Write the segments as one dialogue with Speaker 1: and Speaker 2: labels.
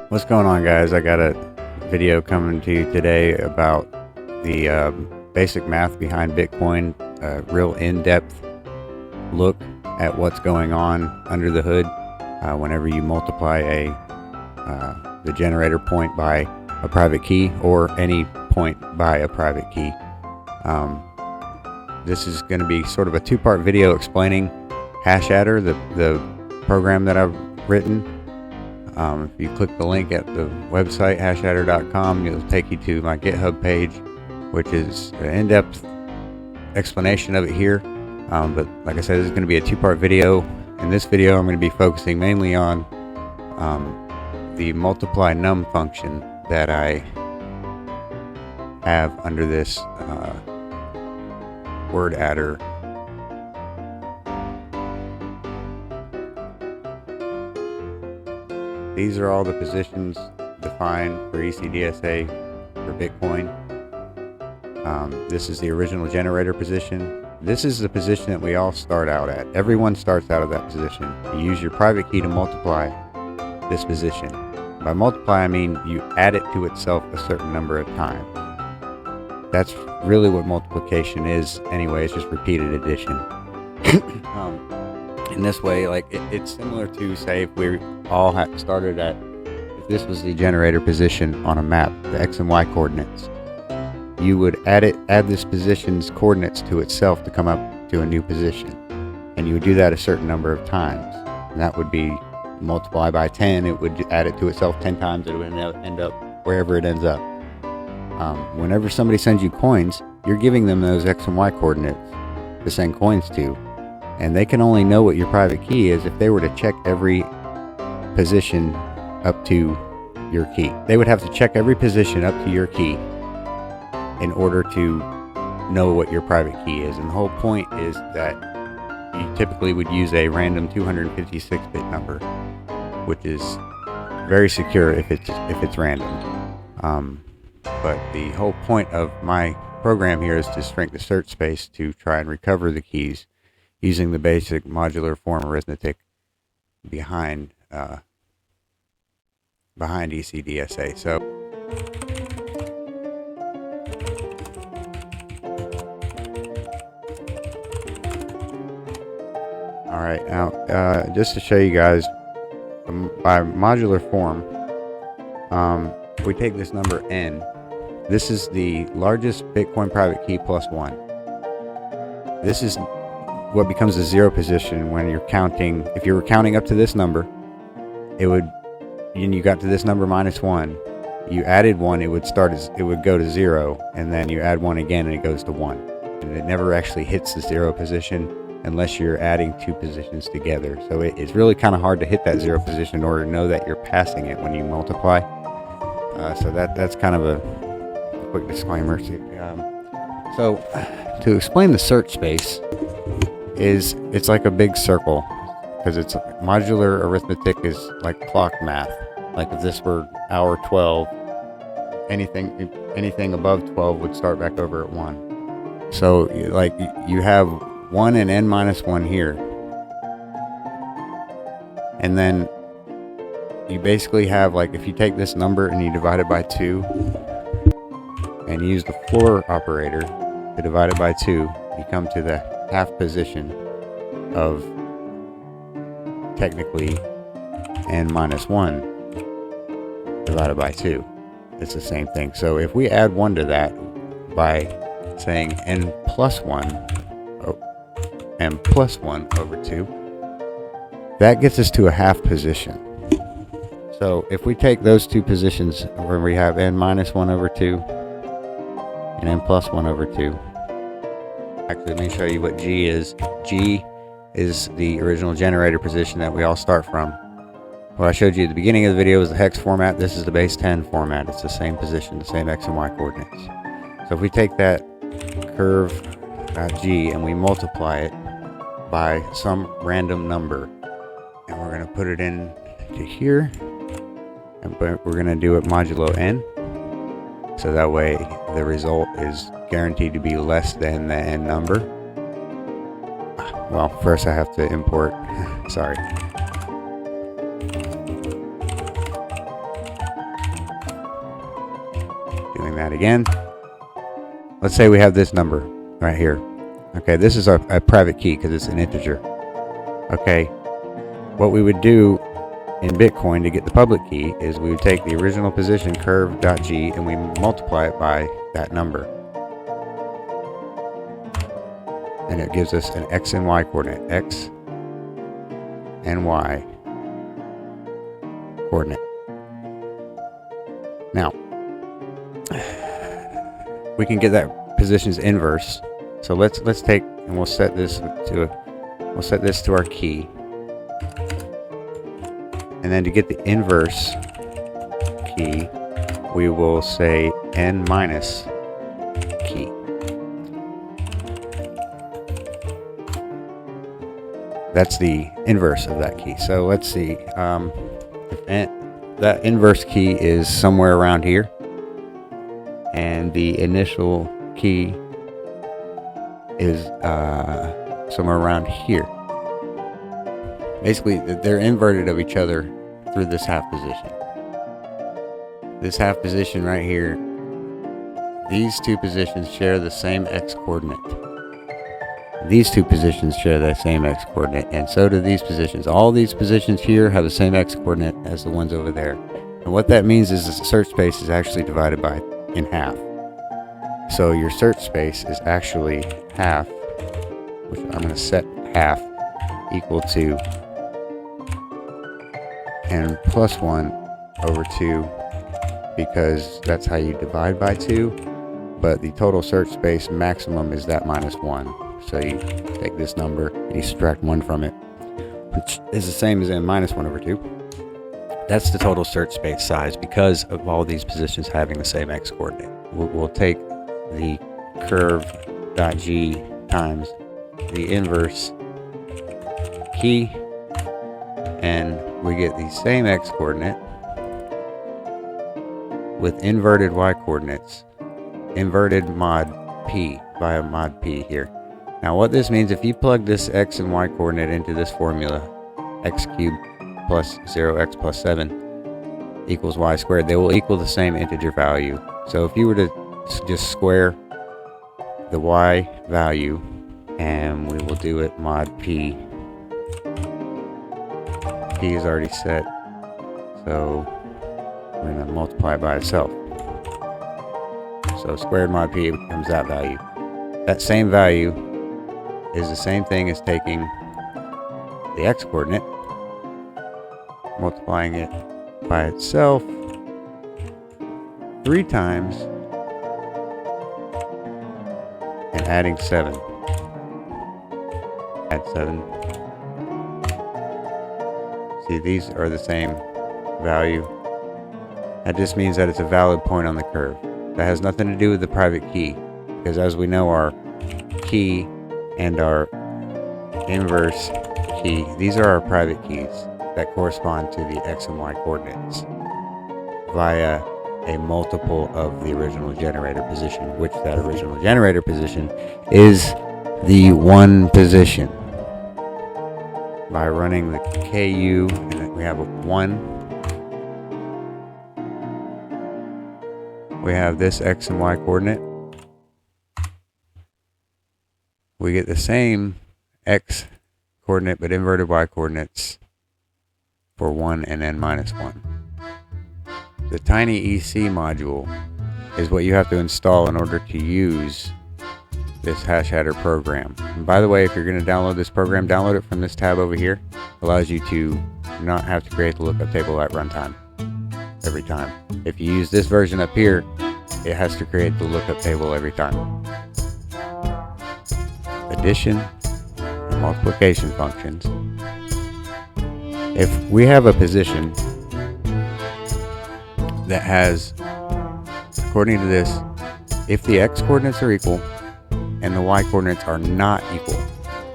Speaker 1: What's going on, guys? I got a video coming to you today about the basic math behind Bitcoin, a real in-depth look at what's going on under the hood whenever you multiply the generator point by a private key or any point by a private key. This is going to be sort of a two-part video explaining hashAdder, the program that I've written. If you click the link at the website hashadder.com, it'll take you to my GitHub page, which is an in-depth explanation of it here. But like I said, this is going to be a two-part video. In this video, I'm going to be focusing mainly on the multiplyNum function that I have under this word adder. These are all the positions defined for ECDSA for Bitcoin. This is the original generator position. This is the position that we all start out at. Everyone starts out of that position. You use your private key to multiply this position. By multiply, I mean you add it to itself a certain number of times. That's really what multiplication is anyway. It's just repeated addition. In this way, like it's similar to, say, if we all had started at, if this was the generator position on a map, the X and Y coordinates, you would add this position's coordinates to itself to come up to a new position, and you would do that a certain number of times, and that would be multiply by 10. It would add it to itself 10 times. It would end up wherever it ends up. Whenever somebody sends you coins, you're giving them those X and Y coordinates to send coins to. And they can only know what your private key is if they were to check every position up to your key. They would have to check every position up to your key in order to know what your private key is. And the whole point is that you typically would use a random 256-bit number, which is very secure if it's random. But the whole point of my program here is to shrink the search space to try and recover the keys using the basic modular form arithmetic behind ECDSA. So all right, now just to show you guys, by modular form, if we take this number n, this is the largest Bitcoin private key plus 1. This is what becomes the zero position when you're counting. If you were counting up to this number, and you got to this number minus 1, you added 1, it would go to 0, and then you add 1 again and it goes to 1. And it never actually hits the zero position unless you're adding two positions together. So it's really kind of hard to hit that zero position in order to know that you're passing it when you multiply. So that's kind of a quick disclaimer. So to explain the search space, it's like a big circle, because it's modular arithmetic is like clock math. Like if this were hour 12, anything above 12 would start back over at 1. So like you have 1 and n minus 1 here, and then you basically have, like, if you take this number and you divide it by 2 and use the floor operator to divide it by 2, you come to the half position of technically n minus 1 divided by 2. It's the same thing. So if we add 1 to that by saying n plus 1 over 2, that gets us to a half position. So if we take those two positions where we have n minus 1 over 2 and n plus 1 over 2, actually, let me show you what G is. G is the original generator position that we all start from. What I showed you at the beginning of the video was the hex format. This is the base 10 format. It's the same position, the same X and Y coordinates. So if we take that curve G and we multiply it by some random number, and we're going to put it in to here, and we're going to do it modulo n, so that way the result is guaranteed to be less than the n number. Well, first I have to import, sorry. that again. Let's say we have this number right here. Okay, this is a private key because it's an integer. Okay, what we would do in Bitcoin to get the public key is we would take the original position curve.g and we multiply it by that number. And it gives us an x and y coordinate. X and y coordinate. Now, we can get that position's inverse. So let's take and we'll set this to our key. And then to get the inverse key, we will say n minus key. That's the inverse of that key. So let's see. That inverse key is somewhere around here, and the initial key is somewhere around here. Basically, they're inverted of each other through this half position. This half position right here, these two positions share the same x coordinate. These two positions share that same x coordinate, and so do these positions. All these positions here have the same x coordinate as the ones over there. And what that means is the search space is actually divided in half. So your search space is actually half, which I'm going to set half equal to n plus 1 over 2, because that's how you divide by 2. But the total search space maximum is that minus 1. So you take this number and you subtract 1 from it, which is the same as n minus 1 over 2. That's the total search space size because of all these positions having the same x coordinate. We'll take the curve.g times the inverse key, and we get the same x coordinate with inverted y coordinates, inverted mod p via mod p here. Now what this means, if you plug this x and y coordinate into this formula, x cubed plus 0x plus 7 equals y squared, they will equal the same integer value. So if you were to just square the y value, and we will do it mod p. P is already set, so we're going to multiply it by itself. So squared mod p becomes that value. That same value is the same thing as taking the x coordinate, multiplying it by itself 3 times, and adding 7. Add 7. See, these are the same value. That just means that it's a valid point on the curve. That has nothing to do with the private key, because as we know, our key and our inverse key, these are our private keys that correspond to the x and y coordinates via a multiple of the original generator position, which that original generator position is the 1 position. By running the KU, and then we have a 1. We have this x and y coordinate. We get the same x coordinate but inverted y coordinates for 1 and n minus 1. The tiny EC module is what you have to install in order to use this hashAdder program. And by the way, if you're going to download this program, download it from this tab over here. It allows you to not have to create the lookup table at runtime every time. If you use this version up here, it has to create the lookup table every time. Addition and multiplication functions. If we have a position that has, according to this, if the x coordinates are equal and the y coordinates are not equal,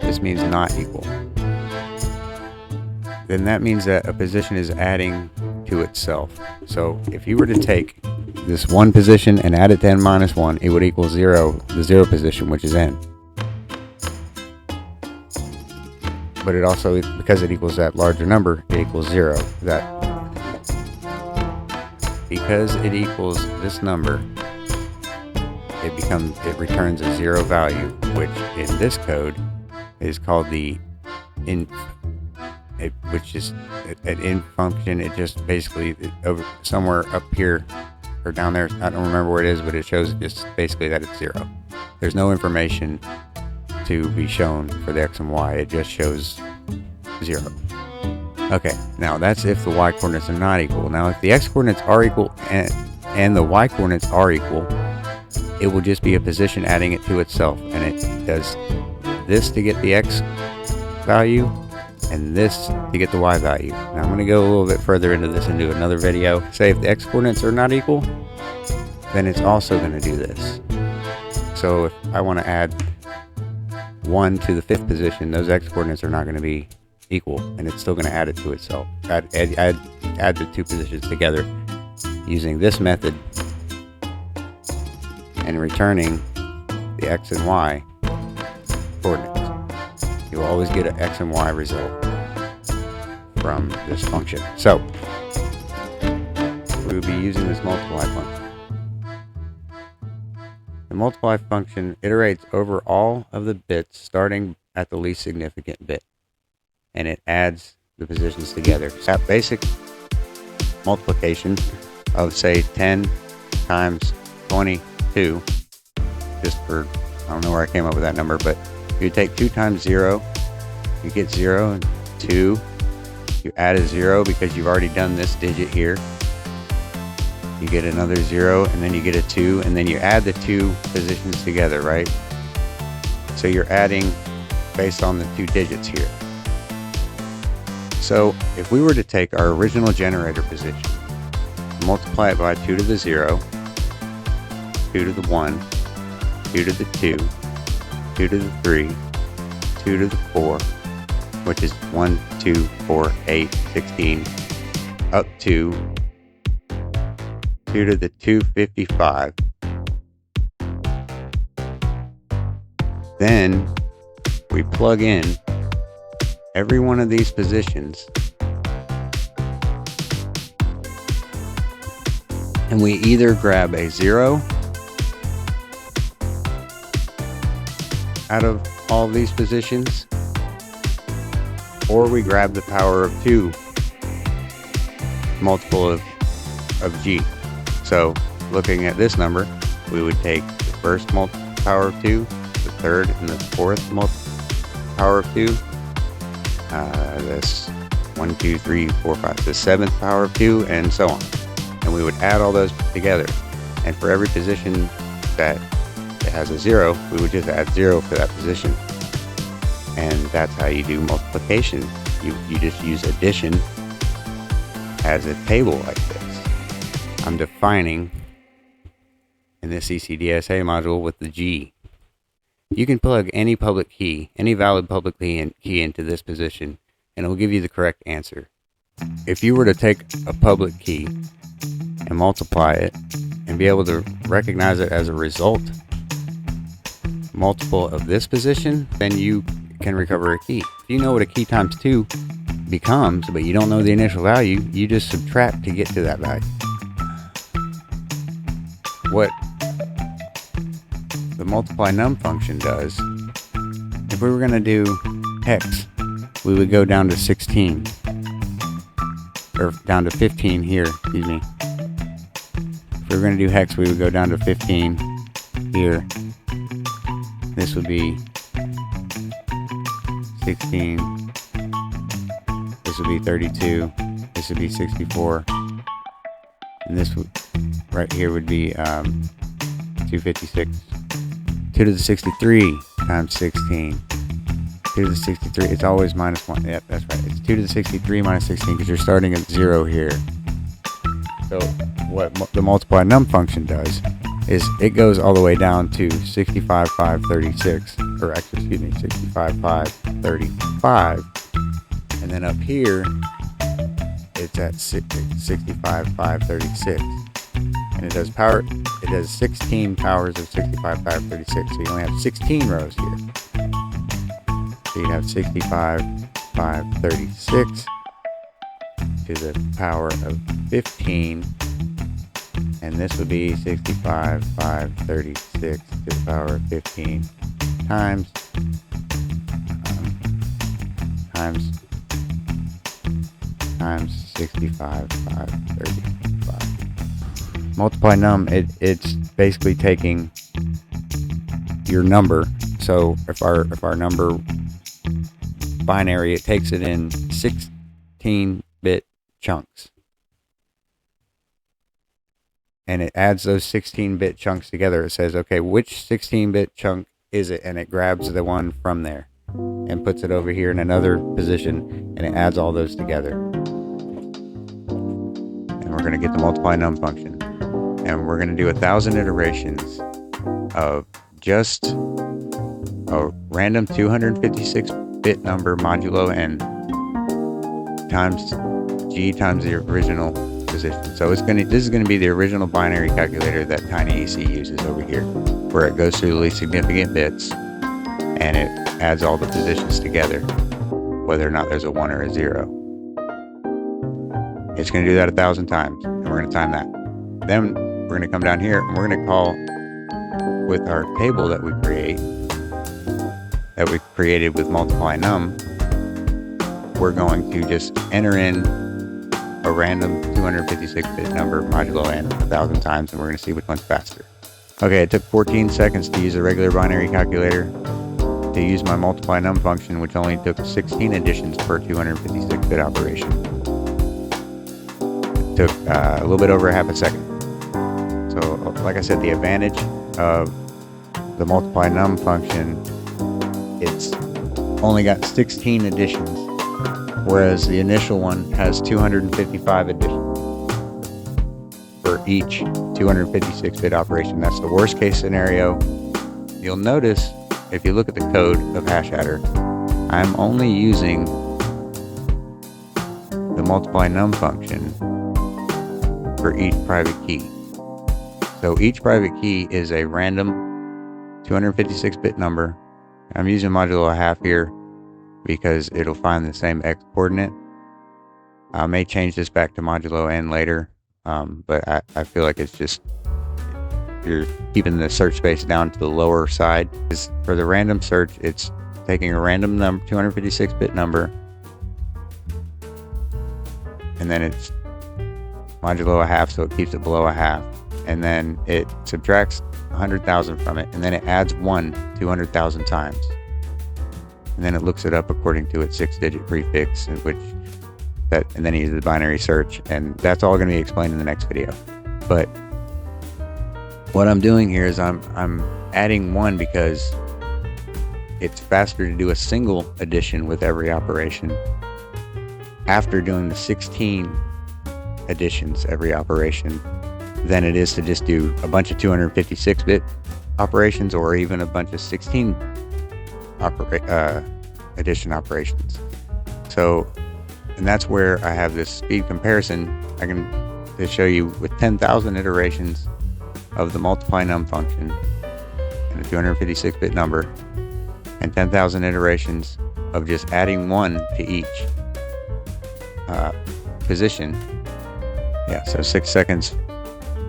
Speaker 1: this means not equal, then that means that a position is adding to itself. So if you were to take this 1 position and add it to n minus 1, it would equal 0, the 0 position, which is n. But it also, because it equals that larger number, it equals 0. Because it equals this number, it returns a 0 value, which in this code is called the inf, which is an inf function. It just basically over somewhere up here or down there, I don't remember where it is, but it shows just basically that it's 0. There's no information to be shown for the x and y. It just shows 0. Okay, now that's if the y coordinates are not equal. Now if the x coordinates are equal and the y coordinates are equal, it will just be a position adding it to itself, and it does this to get the x value and this to get the y value. Now I'm going to go a little bit further into this into another video. Say if the x coordinates are not equal, then it's also going to do this. So if I want to add 1 to the 5th position, those x coordinates are not going to be equal, and it's still going to add it to itself. Add the two positions together using this method and returning the x and y coordinates. You will always get an x and y result from this function. So we will be using this multiply function. The multiply function iterates over all of the bits starting at the least significant bit, and it adds the positions together. That basic multiplication of, say, 10 times 22, just for, I don't know where I came up with that number, but you take 2 times 0, you get 0, and 2, you add a 0 because you've already done this digit here. You get another 0, and then you get a 2, and then you add the two positions together, right? So you're adding based on the two digits here. So if we were to take our original generator position, multiply it by 2 to the 0, 2 to the 1, 2 to the 2, 2 to the 3, 2 to the 4, which is 1, 2, 4, 8, 16, up to 2 to the 255. Then we plug in every one of these positions, and we either grab a 0 out of all of these positions, or we grab the power of 2 multiple of g. So looking at this number, we would take the first power of 2, the third and the fourth power of 2, this 1, 2, 3, 4, 5, the 7th power of 2, and so on. And we would add all those together. And for every position that it has a 0, we would just add 0 for that position. And that's how you do multiplication. You just use addition as a table like this. I'm defining in this ECDSA module with the G. You can plug any public key, any valid public key into this position, and it will give you the correct answer. If you were to take a public key and multiply it and be able to recognize it as a result multiple of this position, then you can recover a key. If you know what a key times 2 becomes, but you don't know the initial value, you just subtract to get to that value. What the multiplyNum function does, if we were going to do hex, we would go down to 16, or down to 15 here, excuse me. If we were going to do hex, we would go down to 15 here. This would be 16, this would be 32, this would be 64, and this would, right here would be 256. 2 to the 63 times 16. 2 to the 63, it's always minus 1. Yep, that's right. It's 2 to the 63 minus 16 because you're starting at 0 here. So what the multiplyNum function does is it goes all the way down to 65,536, or actually, excuse me, 65,535, and then up here it's at 65,536, and it does 16 powers of 65,536, so you only have 16 rows here. So you'd have 65,536 to the power of 15, and this would be 65,536 to the power of 15 times times 65,535. Multiply num, it's basically taking your number. So if our number binary, it takes it in 16-bit chunks, and it adds those 16-bit chunks together. It says, okay, which 16-bit chunk is it? And it grabs the one from there and puts it over here in another position, and it adds all those together. And we're going to get the multiply num function, and we're going to do 1,000 iterations of just a random 256-bit number modulo n times g times the original position. So this is going to be the original binary calculator that tinyEC uses over here, where it goes through the least significant bits and it adds all the positions together, whether or not there's a 1 or a 0. It's going to do that 1,000 times, and we're going to time that. Then we're going to come down here and we're going to call with our table that we created with multiply num. We're going to just enter in a random 256-bit number modulo n 1,000 times, and we're going to see which one's faster. Okay, it took 14 seconds to use a regular binary calculator to use my multiply num function, which only took 16 additions per 256-bit operation. It took a little bit over half a second. So, like I said, the advantage of the multiply num function, it's only got 16 additions, whereas the initial one has 255 additions for each 256-bit operation. That's the worst case scenario. You'll notice, if you look at the code of hashAdder, I'm only using the multiply num function for each private key. So each private key is a random 256-bit number. I'm using modulo a half here because it'll find the same x coordinate. I may change this back to modulo n later, but I feel like it's just, you're keeping the search space down to the lower side. For the random search, it's taking a random number, 256-bit number, and then it's modulo a half, so it keeps it below a half, and then it subtracts 100,000 from it, and then it adds 1 200,000 times, and then it looks it up according to its 6-digit prefix, and then it uses the binary search, and that's all going to be explained in the next video. But what I'm doing here is I'm adding 1 because it's faster to do a single addition with every operation after doing the 16 additions every operation than it is to just do a bunch of 256-bit operations or even a bunch of 16 addition operations. So, and that's where I have this speed comparison. I can to show you with 10,000 iterations of the multiply num function and a 256-bit number, and 10,000 iterations of just adding 1 to each position. Yeah, so 6 seconds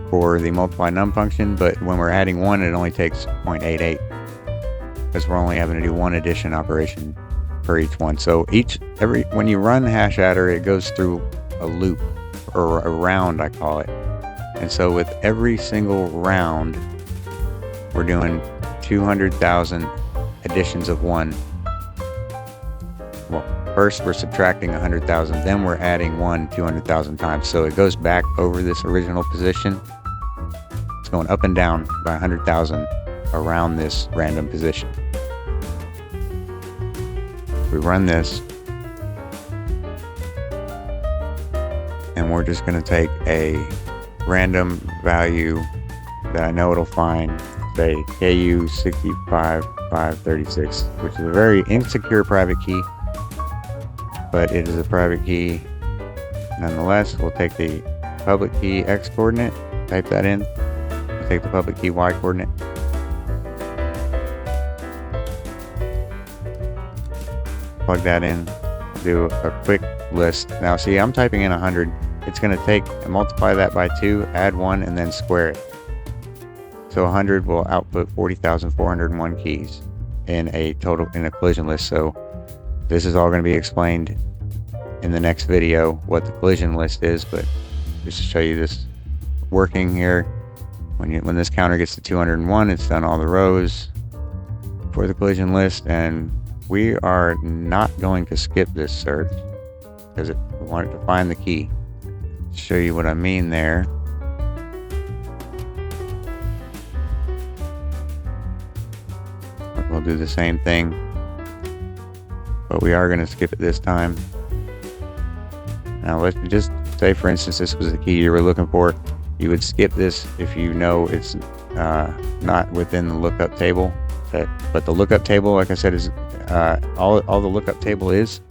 Speaker 1: for the multiply num function, but when we're adding 1, it only takes 0.88 because we're only having to do 1 addition operation per each one. So when you run hashAdder, it goes through a loop, or a round I call it. And so with every single round, we're doing 200,000 additions of 1. Well, first we're subtracting 100,000, then we're adding 1 200,000 times. So it goes back over this original position. It's going up and down by 100,000 around this random position. We run this, and we're just going to take a random value that I know it'll find, say KU 65536, which is a very insecure private key, but it is a private key nonetheless. We'll take the public key X coordinate, type that in. We'll take the public key Y coordinate, plug that in, do a quick list. Now see, I'm typing in 100 it's going to take and multiply that by 2, add 1, and then square it. So 100 will output 40,401 keys in a collision list. So this is all going to be explained in the next video what the collision list is, but just to show you this working here, when this counter gets to 201, it's done all the rows for the collision list, and we are not going to skip this search because we want it to find the key. To show you what I mean there. We'll do the same thing, but we are going to skip it this time. Now let's just say, for instance, this was the key you were looking for. You would skip this if you know it's not within the lookup table. But the lookup table, like I said, is all the lookup table is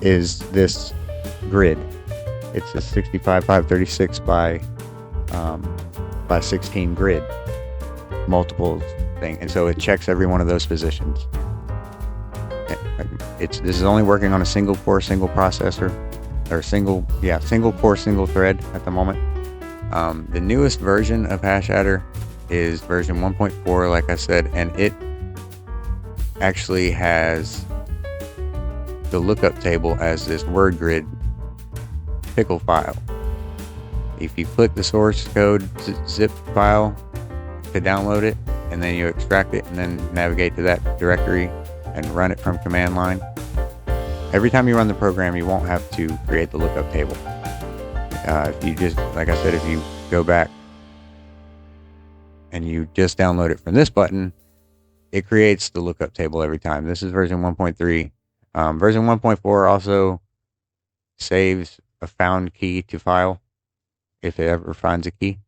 Speaker 1: this grid. It's a 65,536 by 16 grid, multiples thing, and so it checks every one of those positions. This is only working on a single core, single processor, or single core, single thread at the moment. The newest version of hashAdder is version 1.4, like I said, and it actually has the lookup table as this word grid pickle file. If you click the source code zip file to download it, and then you extract it and then navigate to that directory and run it from command line, every time you run the program, you won't have to create the lookup table. If you just, like I said, if you go back and you just download it from this button, it creates the lookup table every time. This is version 1.3. Version 1.4 also saves a found key to file if it ever finds a key.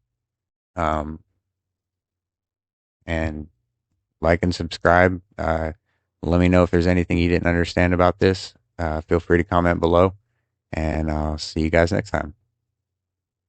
Speaker 1: And like and subscribe. Let me know if there's anything you didn't understand about this. Feel free to comment below, and I'll see you guys next time.